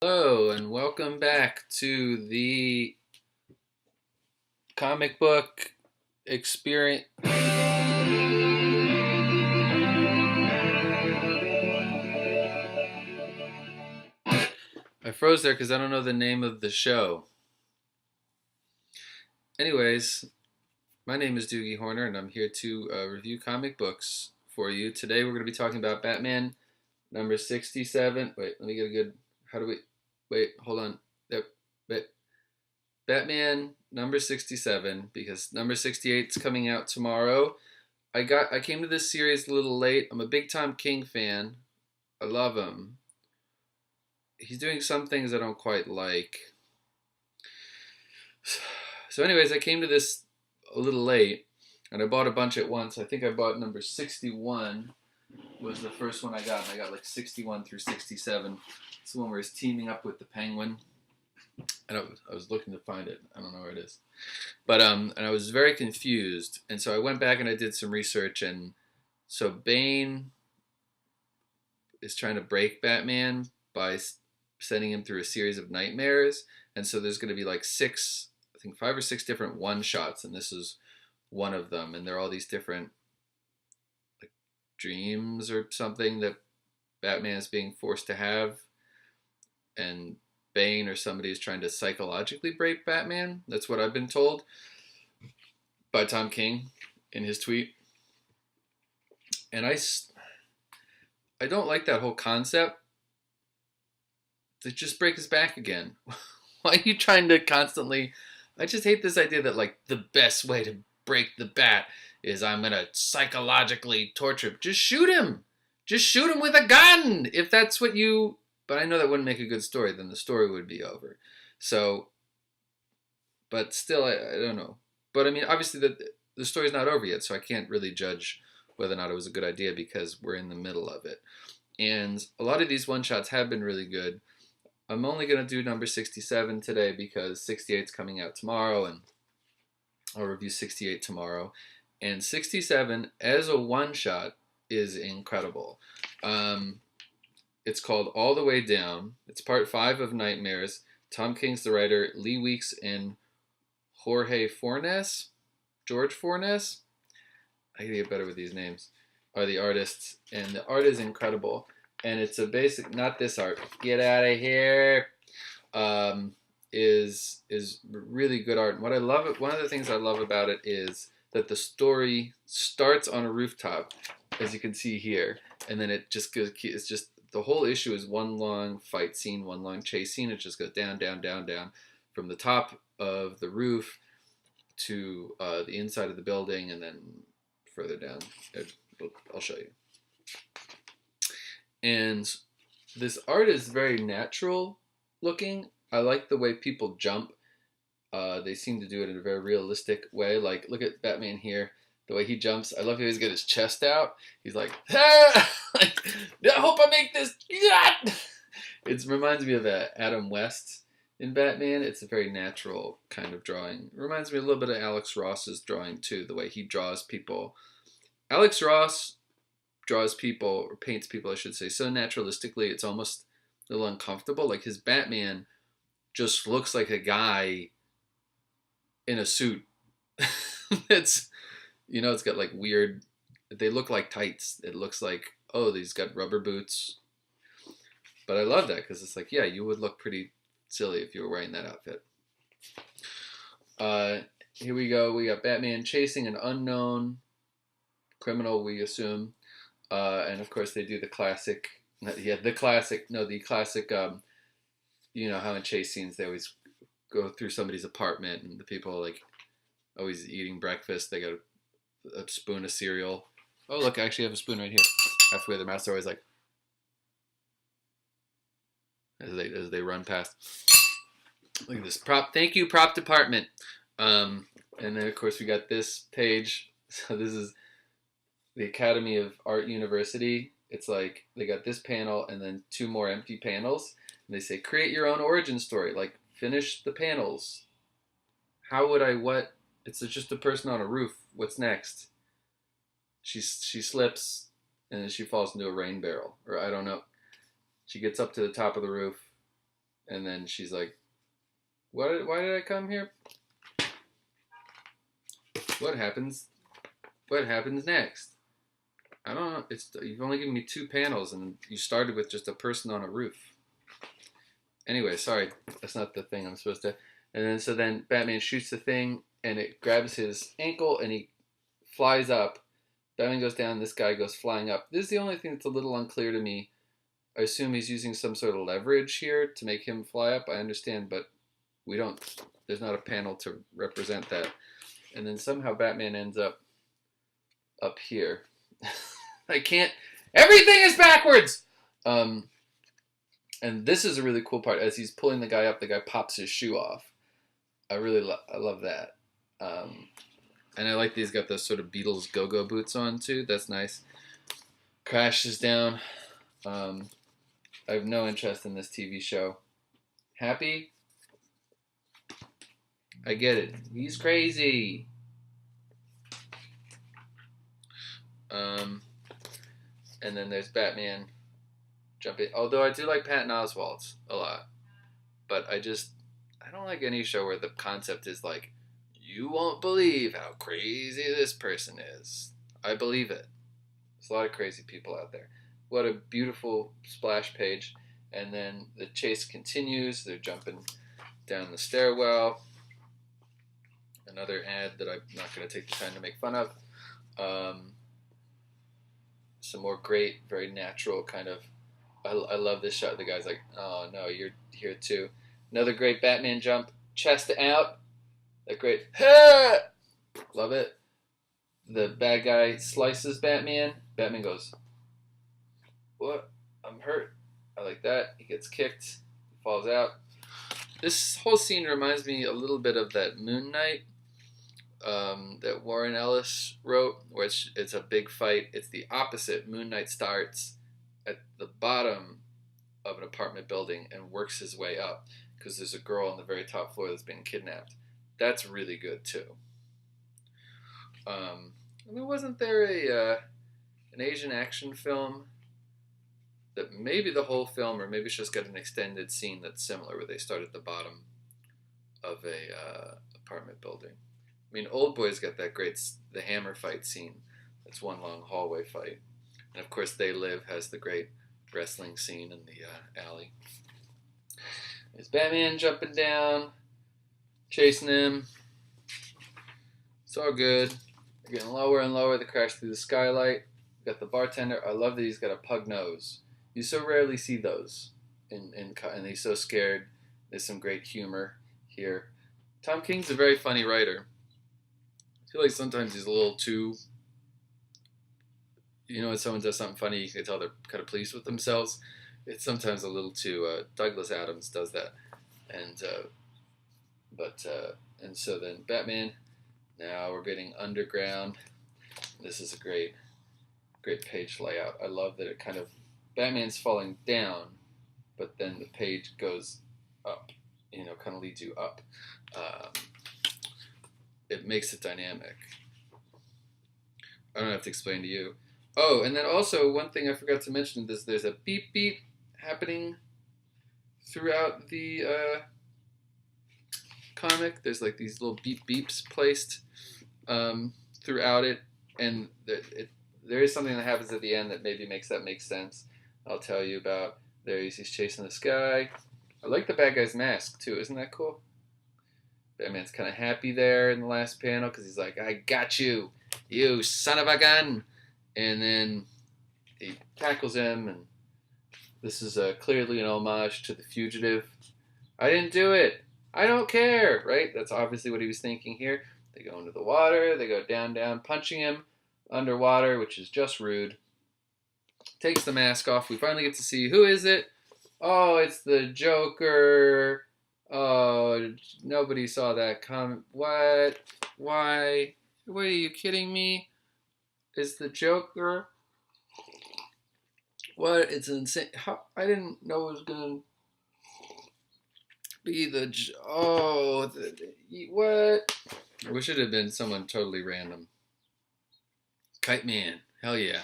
Hello, and welcome back to the comic book experience. I froze there because I don't know the name of the show. Anyways, my name is Doogie Horner, and I'm here to review comic books for you. Today, we're going to be talking about Batman number 67. Wait, let me get a good. How do we. Wait, hold on. Yep, wait. Batman number 67, because number 68 is coming out tomorrow. I came to this series a little late. I'm a big Tom King fan. I love him. He's doing some things I don't quite like. So anyways, I came to this a little late and I bought a bunch at once. I think I bought number 61 was the first one I got, and I got like 61 through 67. It's the one where he's teaming up with the Penguin. And I was looking to find it. I don't know where it is. But and I was very confused. And so I went back and I did some research, and so Bane is trying to break Batman by sending him through a series of nightmares. And so there's going to be like I think 5 or 6 different one shots, and this is one of them. And they're all these different like dreams or something that Batman is being forced to have, and Bane or somebody is trying to psychologically break Batman. That's what I've been told by Tom King in his tweet. And I don't like that whole concept. To just break his back again. Why are you trying to constantly... I just hate this idea that like the best way to break the bat is I'm going to psychologically torture him. Just shoot him. Just shoot him with a gun if that's what you... But I know that wouldn't make a good story. Then the story would be over. So, but still, I don't know. But I mean, obviously the story's not over yet, so I can't really judge whether or not it was a good idea because we're in the middle of it. And a lot of these one-shots have been really good. I'm only going to do number 67 today because 68 is coming out tomorrow, and I'll review 68 tomorrow. And 67 as a one-shot is incredible. It's called All the Way Down. It's part 5 of Nightmares. Tom King's the writer. Lee Weeks and Jorge Fornes, George Fornes, I gotta get better with these names, are the artists. And the art is incredible. And it's a basic, not this art, get out of here, is really good art. And what I love, one of the things I love about it is that the story starts on a rooftop, as you can see here, and then it just goes, it's just, the whole issue is one long fight scene, one long chase scene. It just goes down, down, down, down from the top of the roof to the inside of the building, and then further down. I'll show you. And this art is very natural looking. I like the way people jump. They seem to do it in a very realistic way. Like, look at Batman here. The way he jumps. I love how he's got his chest out. He's like, ah! Like, I hope I make this. It reminds me of Adam West in Batman. It's a very natural kind of drawing. It reminds me a little bit of Alex Ross's drawing too, the way he draws people. Alex Ross draws people, or paints people, I should say, so naturalistically it's almost a little uncomfortable. Like his Batman just looks like a guy in a suit. It's, it's got like weird, they look like tights. It looks like, oh, he's got rubber boots. But I love that because it's like, yeah, you would look pretty silly if you were wearing that outfit. Here we go. We got Batman chasing an unknown criminal, we assume. And of course they do the classic, the classic, how in chase scenes they always go through somebody's apartment and the people are like always eating breakfast. They got a spoon of cereal. Oh, look, I actually have a spoon right here. Halfway the mouse are always like, as they run past. Look at this prop. Thank you, prop department. And then of course we got this page. So this is the Academy of Art University. It's like they got this panel and then 2 more empty panels. And they say, create your own origin story. Like, finish the panels. How would I, what? It's just a person on a roof. What's next? She slips and then she falls into a rain barrel. Or I don't know. She gets up to the top of the roof. And then she's like, why did I come here? What happens? What happens next? I don't know. You've only given me 2 panels, and you started with just a person on a roof. Anyway, sorry, that's not the thing I'm supposed to. And then Batman shoots the thing, and it grabs his ankle, and he flies up. Batman goes down. This guy goes flying up. This is the only thing that's a little unclear to me. I assume he's using some sort of leverage here to make him fly up. I understand, but we don't. There's not a panel to represent that. And then somehow Batman ends up here. I can't. Everything is backwards. And this is a really cool part. As he's pulling the guy up, the guy pops his shoe off. I love that. And I like he's got those sort of Beatles go-go boots on too. That's nice. Crashes down. I have no interest in this TV show. Happy? I get it. He's crazy. And then there's Batman jumping. Although I do like Patton Oswalt's a lot. But I don't like any show where the concept is like, you won't believe how crazy this person is. I believe it. There's a lot of crazy people out there. What a beautiful splash page. And then the chase continues. They're jumping down the stairwell. Another ad that I'm not going to take the time to make fun of. Some more great, very natural kind of... I love this shot. The guy's like, oh no, you're here too. Another great Batman jump. Chest out. That great... Love it. The bad guy slices Batman. Batman goes, what? I'm hurt. I like that. He gets kicked. He falls out. This whole scene reminds me a little bit of that Moon Knight that Warren Ellis wrote, where it's a big fight. It's the opposite. Moon Knight starts at the bottom of an apartment building and works his way up because there's a girl on the very top floor that's been kidnapped. That's really good too. Wasn't there an Asian action film that maybe the whole film, or maybe it's just got an extended scene that's similar, where they start at the bottom of a apartment building? I mean, Old Boy's got that great the hammer fight scene. That's one long hallway fight, and of course, They Live has the great wrestling scene in the alley. There's Batman jumping down, chasing him. It's all good. They're getting lower and lower. They crash through the skylight. Got the bartender. I love that he's got a pug nose. You so rarely see those, and he's so scared. There's some great humor here. Tom King's a very funny writer. I feel like sometimes he's a little too... when someone does something funny, you can tell they're kind of pleased with themselves. It's sometimes a little too... Douglas Adams does that. And so then Batman... Now we're getting underground. This is a great page layout. I love that it kind of... Batman's falling down, but then the page goes up. Kind of leads you up. It makes it dynamic. I don't have to explain to you. Oh, and then also one thing I forgot to mention is there's a beep beep happening throughout the comic. There's like these little beep beeps placed throughout it, and there is something that happens at the end that maybe makes that make sense. I'll tell you about. There he's chasing this guy. I like the bad guy's mask too. Isn't that cool? Batman's kind of happy there in the last panel because he's like, I got you, you son of a gun. And then he tackles him, and this is clearly an homage to The Fugitive. I didn't do it. I don't care, right? That's obviously what he was thinking here. They go into the water. They go down, punching him underwater, which is just rude. Takes the mask off. We finally get to see, who is it? Oh, it's the Joker. Oh, nobody saw that comment. What? Why? What, are you kidding me? It's the Joker? What? It's insane. I didn't know it was going to be the... what? I wish it had been someone totally random. Kite Man. Hell yeah.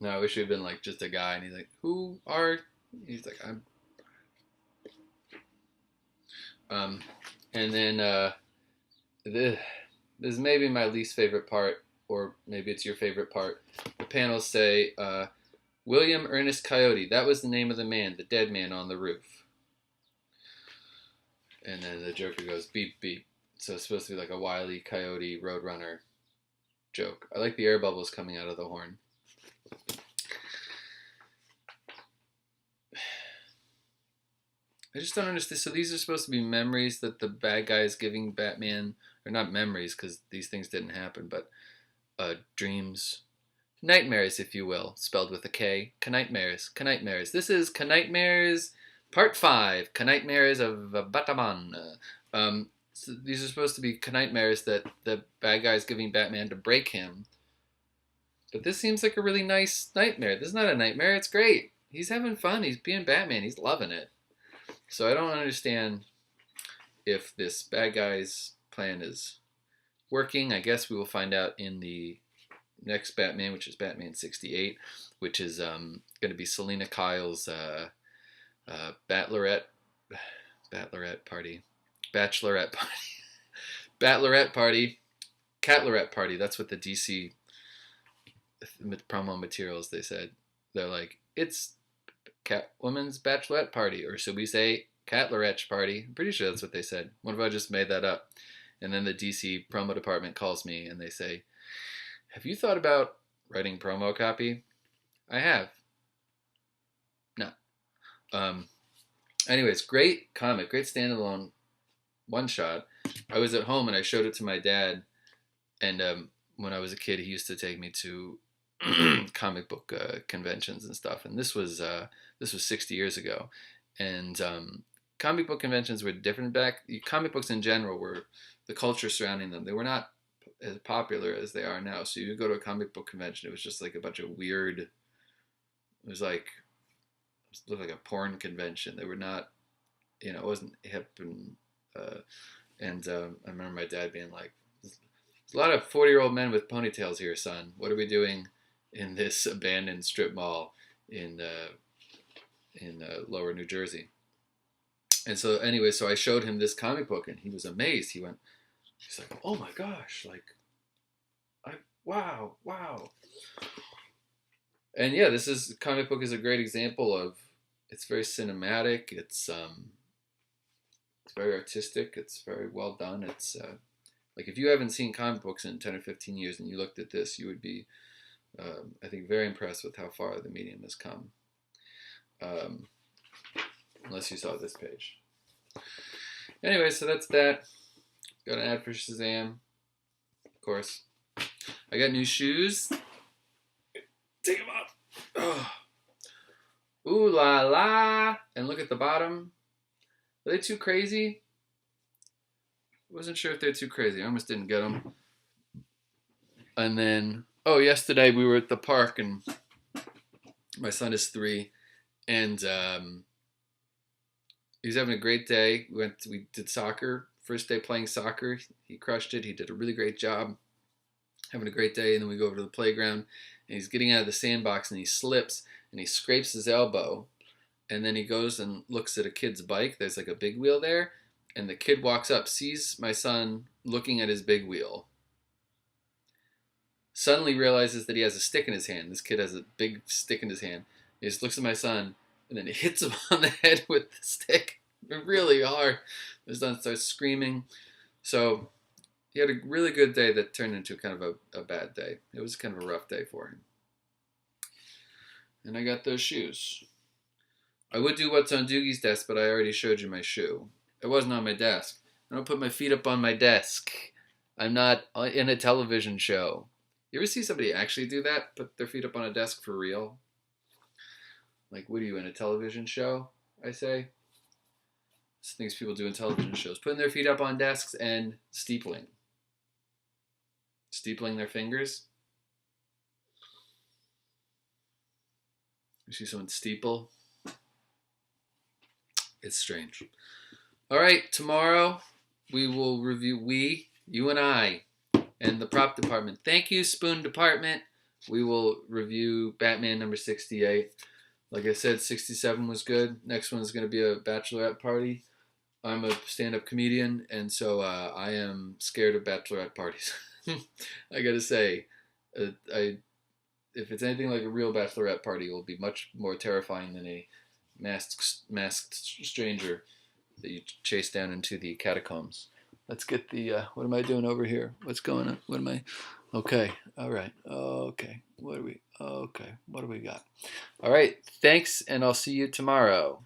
No, I wish it had been like just a guy, and he's like, who are... He's like, I'm And then this is maybe my least favorite part, or maybe it's your favorite part. The panels say, William Ernest Coyote. That was the name of the man, the dead man on the roof. And then the Joker goes, beep, beep. So it's supposed to be like a Wile E. Coyote Roadrunner joke. I like the air bubbles coming out of the horn. I just don't understand. So these are supposed to be memories that the bad guy is giving Batman, or not memories because these things didn't happen, but dreams, nightmares, if you will, spelled with a K. Knightmares, Knightmares. This is Knightmares Part 5, Knightmares of Batman. So these are supposed to be Knightmares that the bad guy is giving Batman to break him. But this seems like a really nice nightmare. This is not a nightmare. It's great. He's having fun. He's being Batman. He's loving it. So I don't understand if this bad guy's plan is working. I guess we will find out in the next Batman, which is Batman 68, which is going to be Selina Kyle's Bachelorette party. Batlorette party. Catlorette party. That's what the DC promo materials they said. They're like, it's Catwoman's bachelorette party, or should we say Catlorette party? I'm pretty sure that's what they said. What if I just made that up? And then the DC promo department calls me and they say, have you thought about writing promo copy? I have. No. Anyways, great comic, great standalone one shot. I was at home and I showed it to my dad, and when I was a kid, he used to take me to comic book conventions and stuff, and this was 60 years ago, and comic book conventions were different back. Comic books in general were, the culture surrounding them, they were not as popular as they are now. So you go to a comic book convention, it was just like a bunch of weird, it looked like a porn convention. They were not, it wasn't hip, and I remember my dad being like, there's a lot of 40-year-old men with ponytails here, son. What are we doing in this abandoned strip mall in lower New Jersey? And so anyway, so I showed him this comic book and he was amazed. He's like, oh my gosh, like, wow. And yeah, this comic book is a great example of, it's very cinematic. It's very artistic. It's very well done. It's like, if you haven't seen comic books in 10 or 15 years and you looked at this, you would be, I think, very impressed with how far the medium has come. Unless you saw this page. Anyway, so that's that. Got an ad for Shazam. Of course. I got new shoes. Take them off. Oh. Ooh la la. And look at the bottom. Are they too crazy? I wasn't sure if they're too crazy. I almost didn't get them. And then, yesterday we were at the park, and my son is 3, and he's having a great day. We did soccer. First day playing soccer. He crushed it. He did a really great job. Having a great day. And then we go over to the playground, and he's getting out of the sandbox, and he slips, and he scrapes his elbow. And then he goes and looks at a kid's bike. There's like a big wheel there. And the kid walks up, sees my son looking at his big wheel. Suddenly realizes that he has a stick in his hand. This kid has a big stick in his hand. He just looks at my son, and then he hits him on the head with the stick really hard. My son starts screaming. So he had a really good day that turned into kind of a bad day. It was kind of a rough day for him. And I got those shoes. I would do what's on Doogie's desk, but I already showed you my shoe. It wasn't on my desk. I don't put my feet up on my desk. I'm not in a television show. You ever see somebody actually do that? Put their feet up on a desk for real? Like, what are you, in a television show, I say? It's things people do in television shows. Putting their feet up on desks and steepling. Steepling their fingers. You see someone steeple? It's strange. All right, tomorrow we will review, you and I, and the prop department. Thank you, Spoon Department. We will review Batman number 68. Like I said, 67 was good. Next one is going to be a bachelorette party. I'm a stand-up comedian, and so I am scared of bachelorette parties. I gotta say, I if it's anything like a real bachelorette party, it will be much more terrifying than a masked stranger that you chase down into the catacombs. Let's get the. What am I doing over here? What's going on? What am I? Okay. All right. Okay. What do we? Okay. What do we got? All right. Thanks, and I'll see you tomorrow.